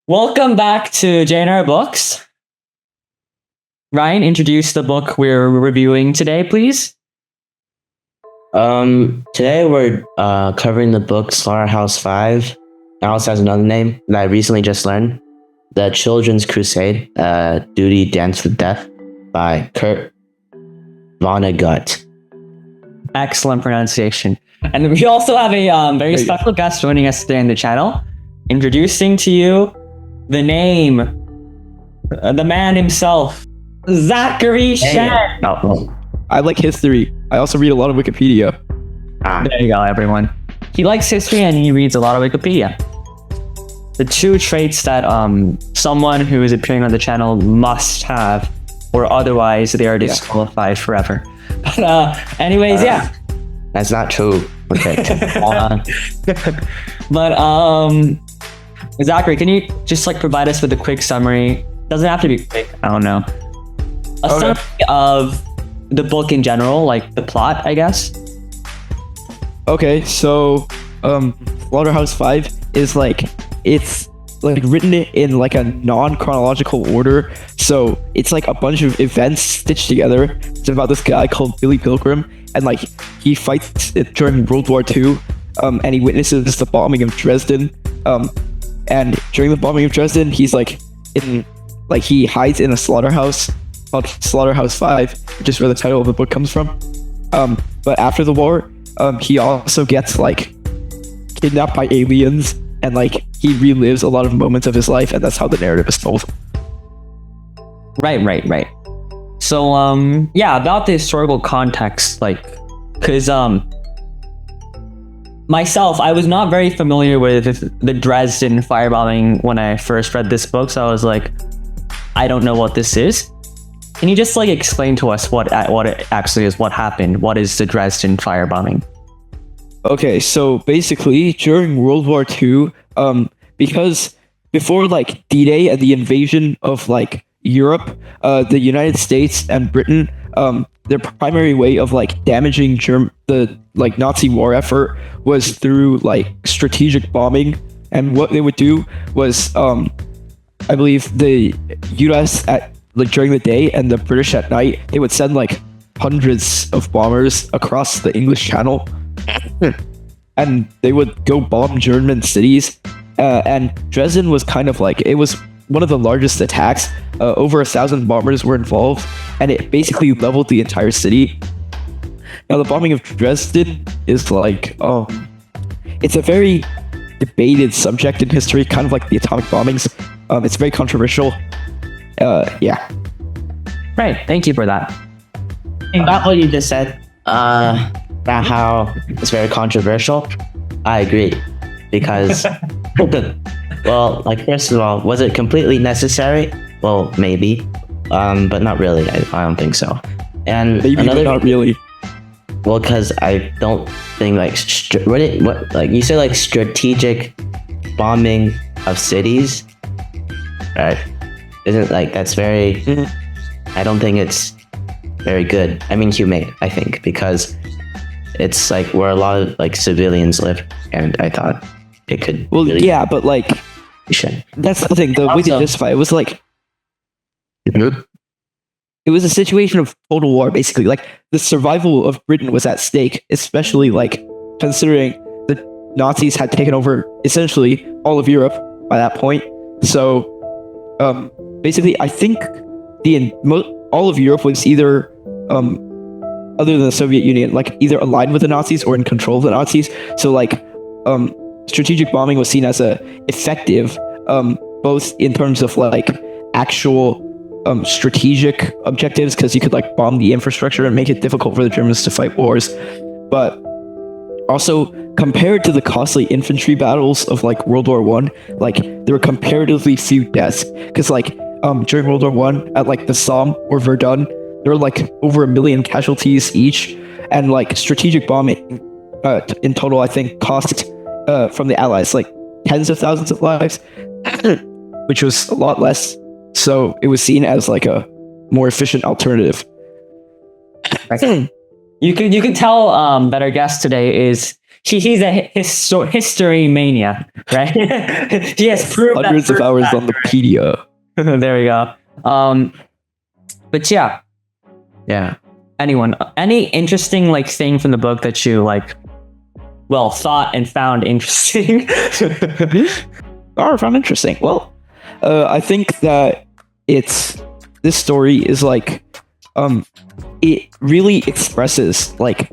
Welcome back to JNR Books. Ryan, introduce the book we're reviewing today, please. Today we're covering the book Slaughterhouse-Five. It also has another name that I recently just learned. The Children's Crusade, Duty Dance with Death by Kurt Vonnegut. Excellent pronunciation. And we also have a very special guest joining us today on the channel. Introducing to you the name, the man himself, Zachary Shen. I like history. I also read a lot of Wikipedia. There you go, everyone. He likes history and he reads a lot of Wikipedia. The two traits that someone who is appearing on the channel must have, or otherwise they are disqualified forever. But anyways, yeah. That's not true. Okay. But Zachary, can you just provide us with a quick summary? Doesn't have to be quick. I don't know. A summary of the book in general, like the plot, I guess. Okay, so Slaughterhouse-Five is it's written in a non-chronological order. So it's a bunch of events stitched together. It's about this guy called Billy Pilgrim, and he fights during World War II, and he witnesses the bombing of Dresden. And during the bombing of Dresden, he's he hides in a slaughterhouse called Slaughterhouse-Five, which is where the title of the book comes from. But after the war, he also gets kidnapped by aliens, and he relives a lot of moments of his life, and that's how the narrative is told. Right. So about the historical context, because myself, I was not very familiar with the Dresden firebombing when I first read this book, so I was I don't know what this is. Can you just explain to us what it actually is, what happened? What is the Dresden firebombing? Okay, so basically during World War II, because before D-Day and the invasion of Europe, the United States and Britain, their primary way of damaging the Nazi war effort was through strategic bombing. And what they would do was, I believe the US at during the day and the British at night, they would send hundreds of bombers across the English Channel, and they would go bomb German cities. And Dresden was kind of it was one of the largest attacks. Over 1,000 bombers were involved, and it basically leveled the entire city. Now, the bombing of Dresden is it's a very debated subject in history, kind of like the atomic bombings. It's very controversial. Right, thank you for that. About what you just said, about how it's very controversial, I agree. Because, well, first of all, was it completely necessary? Well, maybe, but not really. I don't think so. And maybe not really. Well, because I don't think you say strategic bombing of cities, right? Isn't that's very? I don't think it's very good. I mean, humane. I think because it's where a lot of civilians live, and I thought it could. Well, really but that's the thing. The way to justify it was good. It was a situation of total war, basically. The survival of Britain was at stake, especially considering the Nazis had taken over essentially all of Europe by that point. So basically, I think all of Europe was either other than the Soviet Union, either aligned with the Nazis or in control of the Nazis. So strategic bombing was seen as effective, both in terms of actual strategic objectives, because you could bomb the infrastructure and make it difficult for the Germans to fight wars, but also compared to the costly infantry battles of World War One, there were comparatively few deaths, because during World War One at the Somme or Verdun, there were over 1 million casualties each, and strategic bombing in total I think cost from the Allies tens of thousands of lives, which was a lot less. So it was seen as a more efficient alternative. You could tell that our guest today is he's a history mania, right? He has proved Hundreds of hours on the Wikipedia. There we go. But yeah, any interesting like thing from the book that you like, well, thought and found interesting? I found interesting. Well, I think that this story is like, it really expresses like,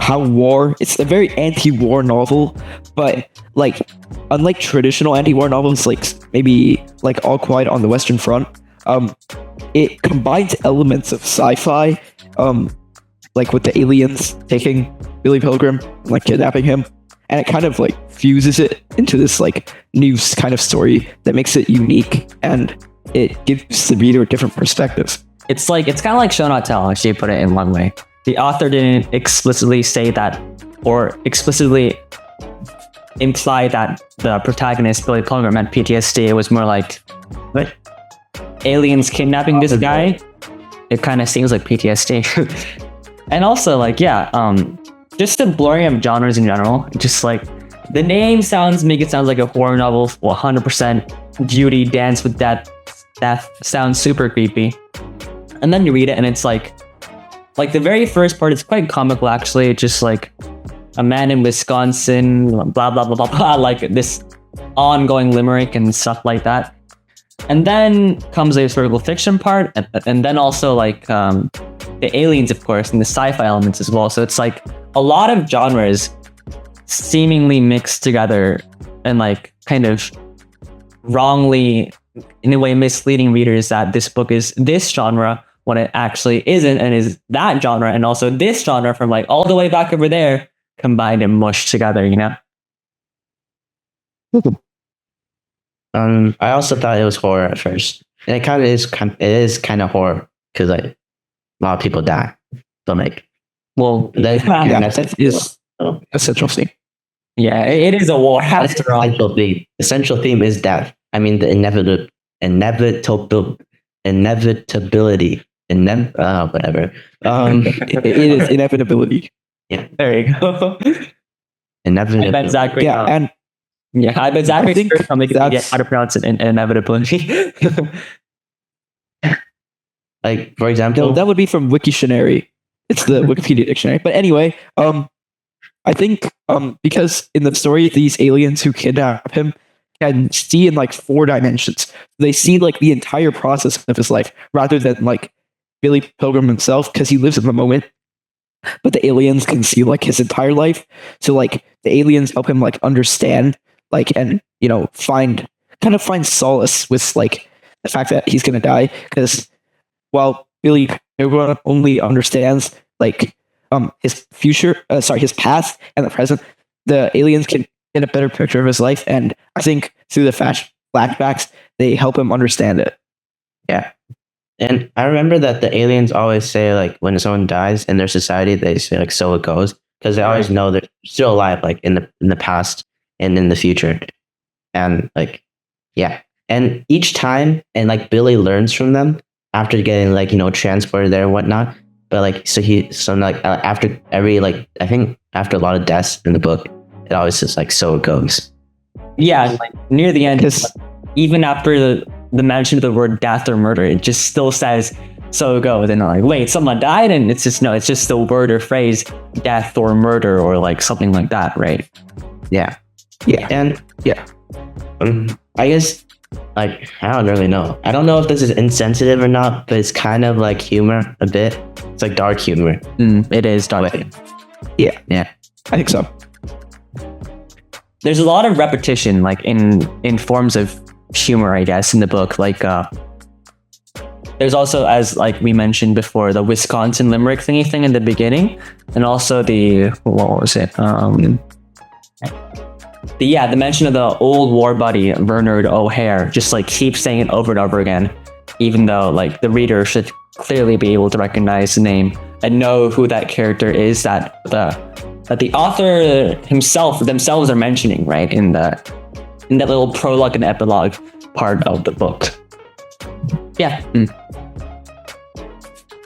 how war. It's a very anti-war novel, but like, unlike traditional anti-war novels, like maybe like All Quiet on the Western Front, it combines elements of sci-fi, like with the aliens taking Billy Pilgrim, like kidnapping him, and it kind of like fuses it into this like new kind of story that makes it unique, and it gives the reader a different perspective. It's kind of like show not tell, actually, put it in one way. The author didn't explicitly say that, or explicitly imply that the protagonist Billy Pilgrim had PTSD. It was more like, what? Aliens kidnapping this guy? It kind of seems like PTSD. And also, like, just the blurring of genres in general. Just like the name make it sound like a horror novel. 100% Judy Dance with Death. That sounds super creepy. And then you read it, and it's like the very first part is quite comical, actually. It's just like a man in Wisconsin, blah blah blah blah blah, like this ongoing limerick and stuff like that. And then comes the historical fiction part, and then also like the aliens, of course, and the sci-fi elements as well. So it's like a lot of genres seemingly mixed together, and like kind of wrongly, in a way, misleading readers that this book is this genre when it actually isn't, and is that genre, and also this genre from like all the way back over there, combined and mushed together, you know? I also thought it was horror at first, and it is kind of horror because like a lot of people die. So like, that is a central theme. Yeah, it is a war after all. The central theme is death. I mean, the inevitability. Whatever. It is inevitability. Yeah, there you go. Inevitability. I bet Zachary. Yeah, and I bet Zachary think how to pronounce it. Inevitability. Like, for example, no, that would be from Wiktionary. It's the Wikipedia dictionary. But anyway, I think because in the story, these aliens who kidnap him can see in like 4 dimensions. They see like the entire process of his life rather than like Billy Pilgrim himself, because he lives in the moment. But the aliens can see like his entire life. So like the aliens help him like understand, like, and you know, find solace with like the fact that he's gonna die. Because while Billy Pilgrim only understands like his his past and the present, the aliens can get a better picture of his life, and I think through the flashbacks they help him understand it. Yeah. And I remember that the aliens always say, like, when someone dies in their society, they say, like, so it goes, because they always know they're still alive, like in the past and in the future. And like, yeah. And each time, and like Billy learns from them after getting like, you know, transported there and whatnot. But like, after every, like, I think after a lot of deaths in the book, it always says like, so it goes. Yeah, like near the end, even after the mention of the word death or murder, it just still says, so it goes. And I'm like, wait, someone died? And it's just the word or phrase, death or murder, or like something like that, right? Yeah. Yeah. And yeah. I guess, like, I don't really know. I don't know if this is insensitive or not, but it's kind of like humor a bit. It's like dark humor. It is dark. Yeah. Yeah. I think so. There's a lot of repetition, like in forms of humor, I guess, in the book. Like there's also, as like we mentioned before, the Wisconsin limerick thing in the beginning, and also the mention of the old war buddy Bernard O'Hare, just like keeps saying it over and over again, even though like the reader should clearly be able to recognize the name and know who that character is that the author themselves are mentioning, right, in that little prologue and epilogue part of the book. Yeah.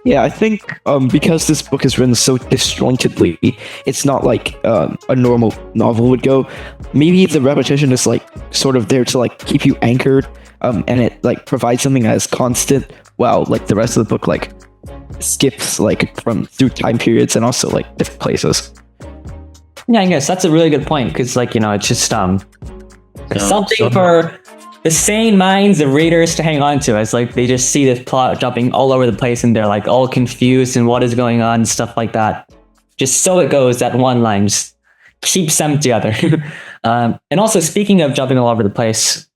Yeah, I think because this book is written so disjointedly, it's not like a normal novel would go. Maybe the repetition is like sort of there to like keep you anchored, and it like provides something as constant. While like the rest of the book like skips like from through time periods and also like different places. Yeah, I guess that's a really good point because, like, it's just something for the sane minds of readers to hang on to, as like they just see this plot jumping all over the place and they're like all confused and what is going on and stuff like that. Just so it goes, that one line just keeps them together. And also, speaking of jumping all over the place,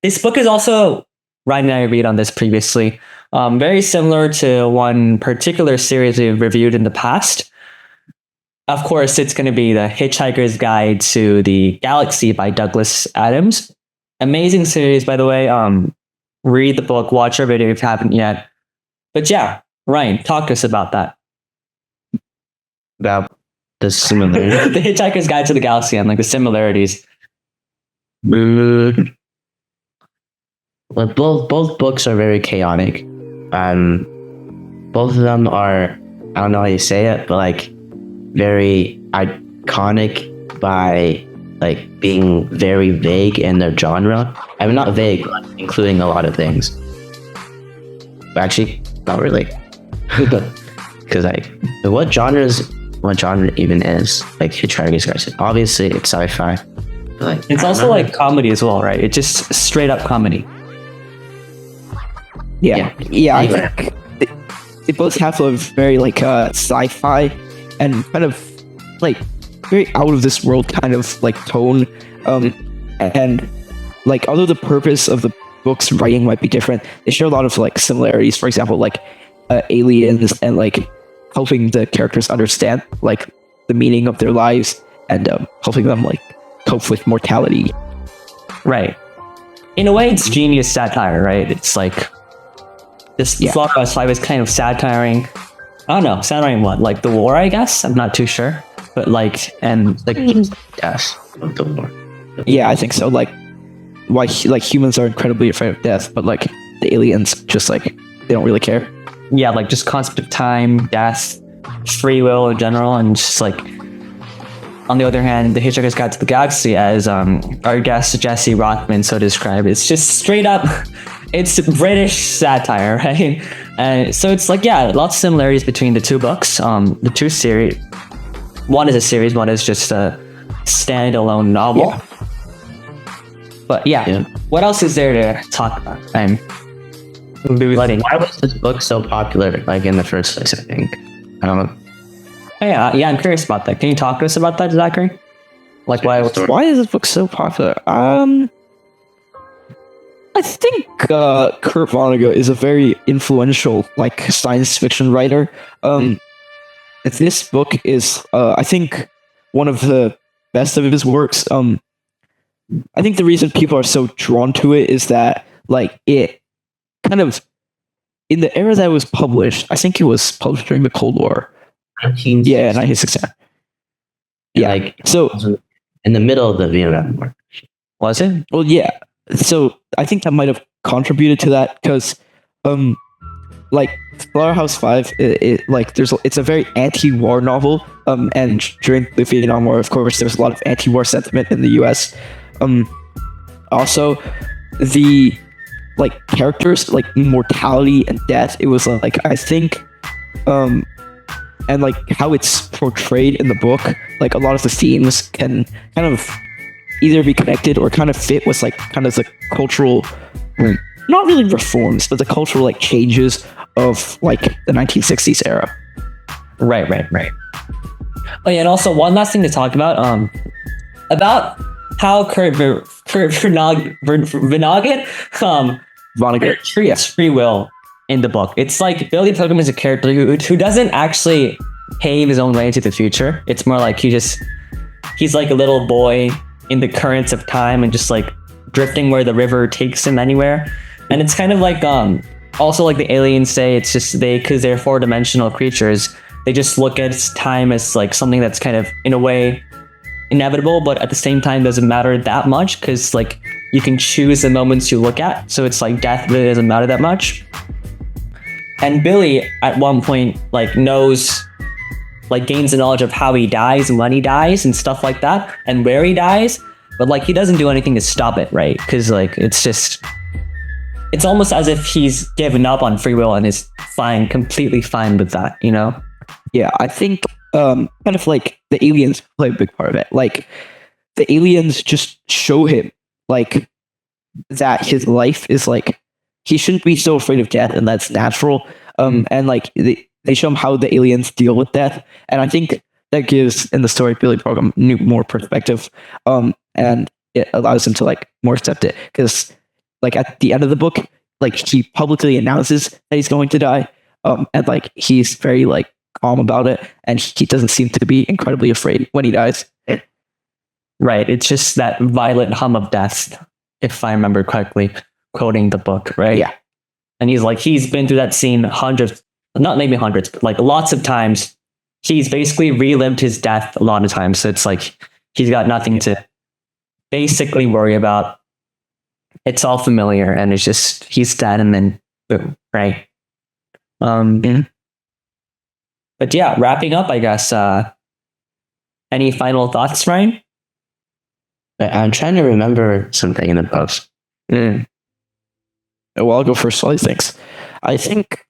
this book is also, Ryan and I read on this previously, very similar to one particular series we've reviewed in the past. Of course, it's going to be The Hitchhiker's Guide to the Galaxy by Douglas Adams. Amazing series, by the way. Read the book, watch our video if you haven't yet. But yeah, Ryan, talk to us about that. About the similarity. The Hitchhiker's Guide to the Galaxy and like the similarities. Well, both books are very chaotic. Both of them are, I don't know how you say it, but like very iconic by like being very vague in their genre. I mean, not vague, but including a lot of things. But actually, not really. Because like, what genre even is like Hitchhiker's Guide? Obviously, it's sci-fi. But, like, It's also like comedy as well, right? It's just straight up comedy. Yeah. I think they both have a very like sci-fi and kind of like very out of this world kind of like tone. And like although the purpose of the book's writing might be different, they share a lot of like similarities. For example, like aliens and like helping the characters understand like the meaning of their lives and helping them like cope with mortality. Right. In a way, it's genius satire, right? It's like this Slaughterhouse-Five is kind of satiring. I don't know, satiring what? Like the war, I guess? I'm not too sure. But like, and like, yes, the war. Yeah, I think so. Like, why like humans are incredibly afraid of death, but like the aliens just like they don't really care. Yeah, like just concept of time, death, free will in general, and just like. On the other hand, The Hitchhiker's Guide to the Galaxy, as our guest Jesse Rothman so described, it's just straight up, it's British satire, right? And so it's like, yeah, lots of similarities between the two books. The two series, one is a series, one is just a standalone novel. Yeah. But yeah, what else is there to talk about? Why was this book so popular? Like in the first place, I think. I don't know. Yeah, I'm curious about that. Can you talk to us about that, Zachary? Like, why is this book so popular? I think Kurt Vonnegut is a very influential like science fiction writer. This book is, I think, one of the best of his works. I think the reason people are so drawn to it is that like it kind of in the era that it was published. I think it was published during the Cold War. 1967. Yeah, like so in the middle of the Vietnam War. Was it? Well, yeah. So I think that might have contributed to that because, like Slaughterhouse-Five, it's a very anti-war novel. And during the Vietnam War, of course, there's a lot of anti-war sentiment in the U.S. Also, the like characters, like mortality and death. It was like I think, and like how it's portrayed in the book, like a lot of the themes can kind of either be connected or kind of fit with like kind of the cultural, not really reforms, but the cultural like changes of like the 1960s era. Right. Oh yeah, and also one last thing to talk about how Kurt Vonnegut treats free will in the book. It's like Billy Pilgrim is a character who doesn't actually pave his own way into the future. It's more like he's like a little boy in the currents of time and just like drifting where the river takes him anywhere. And it's kind of like also like the aliens say, it's just because they're four-dimensional creatures, they just look at time as like something that's kind of in a way inevitable, but at the same time doesn't matter that much because like you can choose the moments you look at. So it's like death really doesn't matter that much. And Billy at one point like knows, like gains the knowledge of how he dies and when he dies and stuff like that and where he dies, but like he doesn't do anything to stop it, right? Because like it's almost as if he's given up on free will and is completely fine with that, you know? Yeah, I think kind of like the aliens play a big part of it. Like the aliens just show him like that his life is like he shouldn't be so afraid of death, and that's natural. And like they show him how the aliens deal with death, and I think that gives in the story Billy Program more perspective, and it allows him to like more accept it, because like at the end of the book, like he publicly announces that he's going to die, and like he's very like calm about it, and he doesn't seem to be incredibly afraid when he dies. Right. It's just that violent hum of death, if I remember correctly, quoting the book, right? Yeah. And he's been through that scene hundreds, not maybe hundreds, but like lots of times. He's basically relived his death a lot of times. So it's like he's got nothing to basically worry about. It's all familiar, and it's just he's dead, and then boom, right? But yeah, wrapping up, I guess. Any final thoughts, Ryan? I'm trying to remember something in the post. Well, I'll go first. All these things. I think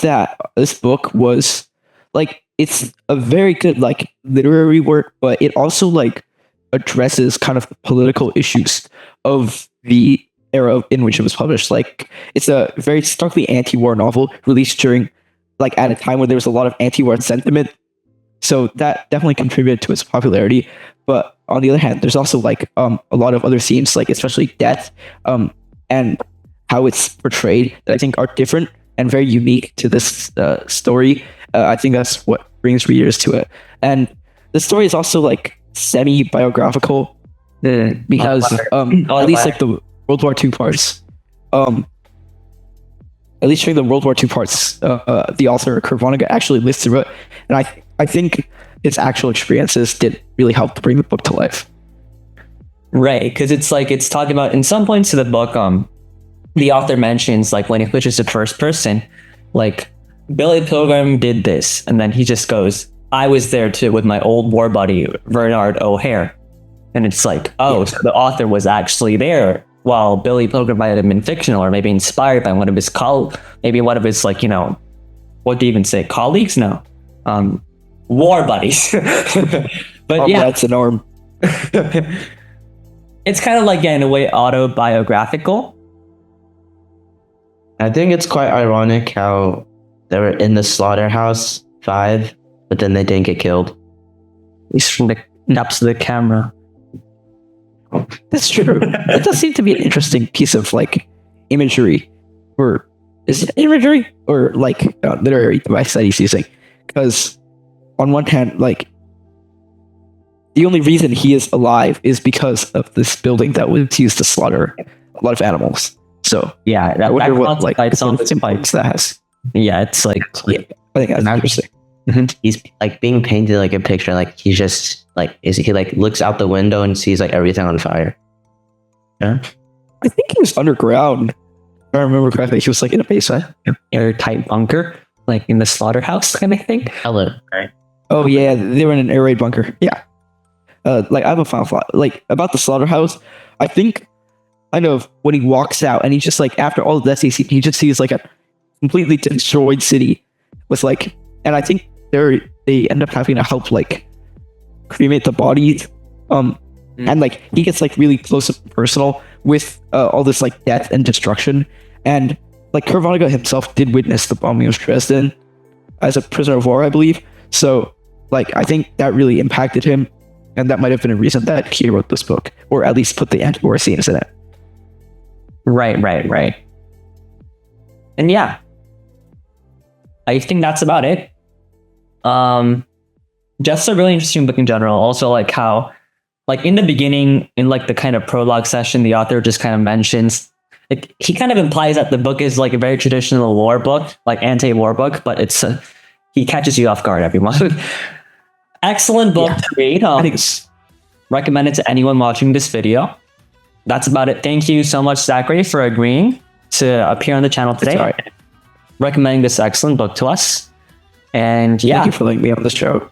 that this book was like, it's a very good like literary work, but it also like addresses kind of the political issues of the era in which it was published. Like it's a very starkly anti-war novel released during like at a time where there was a lot of anti-war sentiment. So that definitely contributed to its popularity. But on the other hand, there's also like a lot of other themes, like especially death, and how it's portrayed, that I think are different and very unique to this story. I think that's what brings readers to it. And the story is also like semi-biographical, because at least like the World War II parts, at least during the World War II parts, the author Vonnegut actually lives through it, and I think his actual experiences did really help to bring the book to life. Right, because it's like it's talking about in some points of the book, the author mentions like when he switches to first person, like Billy Pilgrim did this, and then he just goes, "I was there too with my old war buddy Bernard O'Hare," and it's like, oh, so the author was actually there, while Billy Pilgrim might have been fictional or maybe inspired by one of his maybe one of his like, you know, what do you even say, colleagues? No, war buddies. But yeah, that's the norm. It's kind of like, yeah, in a way autobiographical. I think it's quite ironic how they were in the Slaughterhouse-Five, but then they didn't get killed. At least from the depths of the camera. That's true. It does seem to be an interesting piece of like imagery, or is it imagery or like literary device that he's using? Because on one hand, like the only reason he is alive is because of this building that was used to slaughter a lot of animals. So yeah, I wonder what like impacts that has. Yeah, it's like, yeah, I think that's interesting. He's like being painted like a picture, like he's just like he like looks out the window and sees like everything on fire. Yeah, I think he was underground. If I remember correctly, he was like in a basement, airtight bunker, like in the slaughterhouse kind of thing. Hello. Right. Oh yeah, they were in an air raid bunker. Yeah. Like I have a final thought like about the slaughterhouse. I think kind of when he walks out and he just like after all of this, he just sees like a completely destroyed city with like, and I think they end up having to help like cremate the bodies, and like he gets like really close and personal with all this like death and destruction, and like Kurt Vonnegut himself did witness the bombing of Dresden as a prisoner of war, I believe. So like I think that really impacted him, and that might have been a reason that he wrote this book, or at least put the anti-war scenes in it. Right. And yeah, I think that's about it. Just a really interesting book in general. Also, like how, like in the beginning, in like the kind of prologue session, the author just kind of mentions, like, he kind of implies that the book is like a very traditional war book, like anti-war book, but it's he catches you off guard, everyone. Excellent book to read. I think it's recommended to anyone watching this video. That's about it. Thank you so much, Zachary, for agreeing to appear on the channel today. recommending this excellent book to us. And yeah, Thank you for letting me on the show.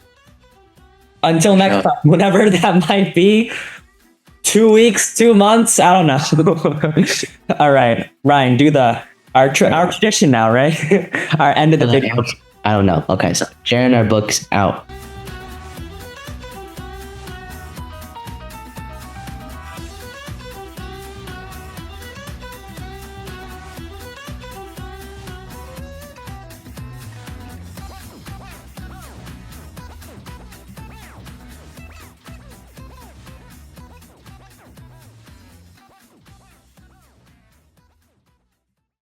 until next time, whenever that might be, 2 weeks, 2 months, I don't know. All right, Ryan, do our tradition now, right? Our end of the video. I don't know. Okay, so sharing our books out.